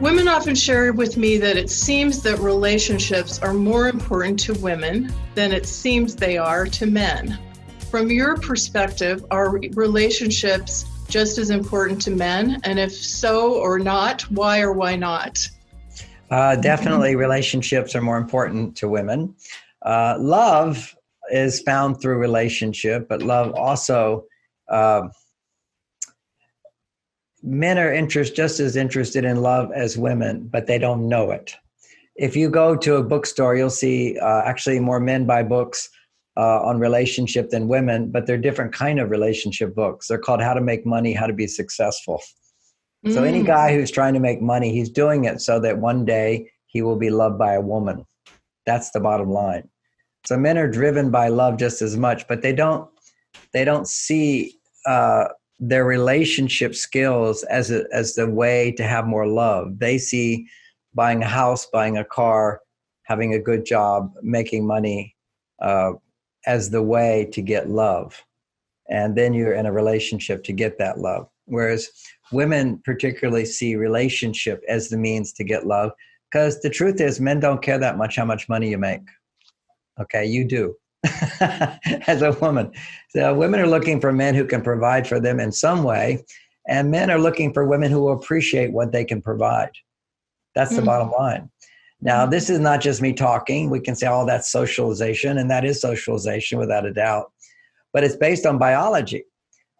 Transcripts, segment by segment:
Women often share with me that it seems that relationships are more important to women than it seems they are to men. From your perspective, are relationships just as important to men? And if so or not, why or why not? Definitely relationships are more important to women. Love is found through relationship, but love also, men are just as interested in love as women, but they don't know it. If you go to a bookstore, you'll see actually more men buy books on relationship than women, but they're different kind of relationship books. They're called How to Make Money, How to Be Successful. So any guy who's trying to make money, he's doing it so that one day he will be loved by a woman. That's the bottom line. So men are driven by love just as much, but they don't see their relationship skills as the way to have more love. They see buying a house, buying a car, having a good job, making money as the way to get love. And then you're in a relationship to get that love. Whereas women particularly see relationship as the means to get love, because the truth is men don't care that much how much money you make. Okay, you do. As a woman. So women are looking for men who can provide for them in some way, and men are looking for women who will appreciate what they can provide. That's the bottom line. Now, this is not just me talking. We can say, oh, that's socialization, and that is socialization without a doubt. But it's based on biology.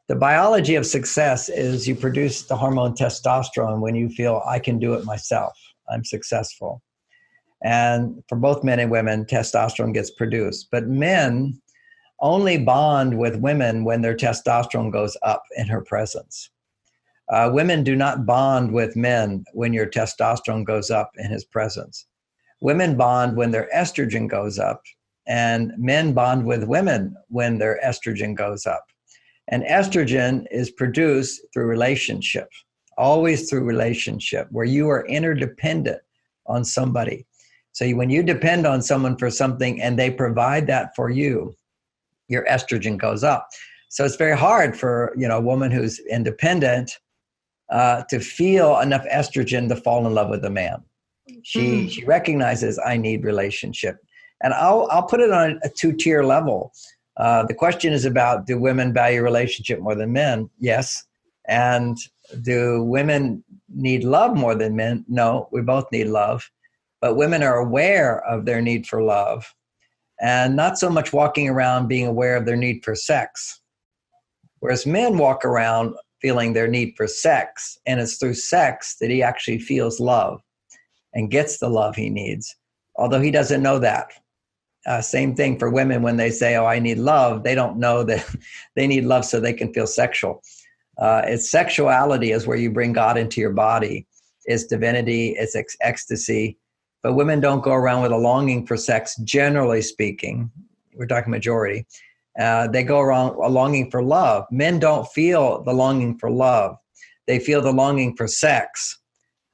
The biology of success is you produce the hormone testosterone when you feel, I can do it myself. I'm successful. And for both men and women, testosterone gets produced. But men only bond with women when their testosterone goes up in her presence. Women do not bond with men when your testosterone goes up in his presence. Women bond when their estrogen goes up, and men bond with women when their estrogen goes up. And estrogen is produced through relationship, always through relationship, where you are interdependent on somebody. So when you depend on someone for something and they provide that for you, your estrogen goes up. So it's very hard for a woman who's independent to feel enough estrogen to fall in love with a man. She recognizes I need relationship, and I'll put it on a two-tier level. The question is about, do women value relationship more than men? Yes. And do women need love more than men? No, we both need love. But women are aware of their need for love, and not so much walking around being aware of their need for sex. Whereas men walk around feeling their need for sex, and it's through sex that he actually feels love and gets the love he needs, although he doesn't know that. Same thing for women when they say, oh, I need love. They don't know that they need love so they can feel sexual. It's sexuality is where you bring God into your body. It's divinity, it's ecstasy. But women don't go around with a longing for sex, generally speaking. We're talking majority. They go around a longing for love. Men don't feel the longing for love. They feel the longing for sex.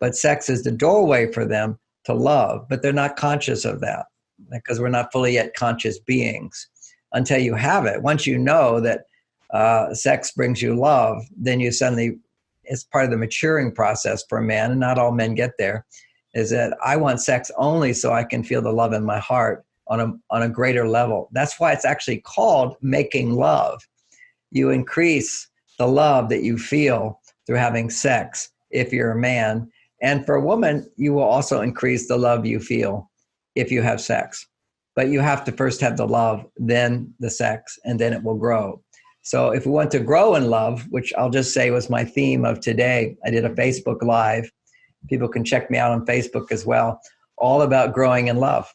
But sex is the doorway for them to love. But they're not conscious of that because we're not fully yet conscious beings until you have it. Once you know that sex brings you love, then you suddenly, it's part of the maturing process for a man, and not all men get there, is that I want sex only so I can feel the love in my heart on a greater level. That's why it's actually called making love. You increase the love that you feel through having sex if you're a man. And for a woman, you will also increase the love you feel if you have sex. But you have to first have the love, then the sex, and then it will grow. So if we want to grow in love, which I'll just say was my theme of today, I did a Facebook Live. People can check me out on Facebook as well, all about growing in love.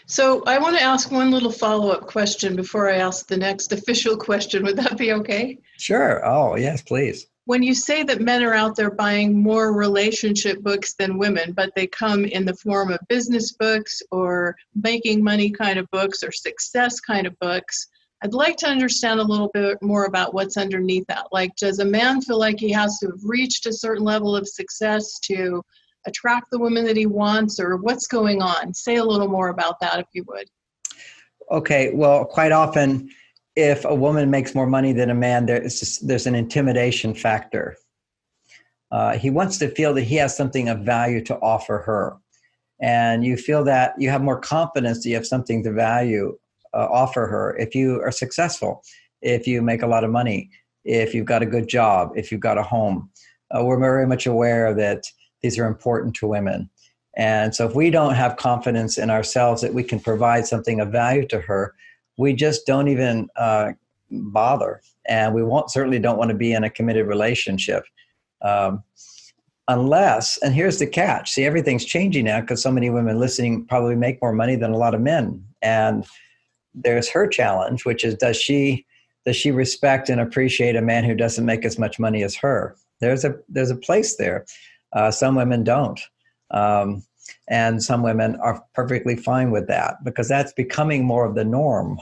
So I want to ask one little follow-up question before I ask the next official question. Would that be okay? Sure. Oh, yes, please. When you say that men are out there buying more relationship books than women, but they come in the form of business books or making money kind of books or success kind of books, I'd like to understand a little bit more about what's underneath that. Like, does a man feel like he has to have reached a certain level of success to attract the woman that he wants, or what's going on? Say a little more about that, if you would. Okay, well, quite often, if a woman makes more money than a man, there's an intimidation factor. He wants to feel that he has something of value to offer her. And you feel that you have more confidence that you have something to value, offer her if you are successful, if you make a lot of money, if you've got a good job, if you've got a home. We're very much aware that these are important to women. And so if we don't have confidence in ourselves that we can provide something of value to her, we just don't even bother. And we certainly don't want to be in a committed relationship. Unless, and here's the catch, see, everything's changing now because so many women listening probably make more money than a lot of men. And there's her challenge, which is, does she respect and appreciate a man who doesn't make as much money as her? There's a place there. Some women don't. And some women are perfectly fine with that because that's becoming more of the norm.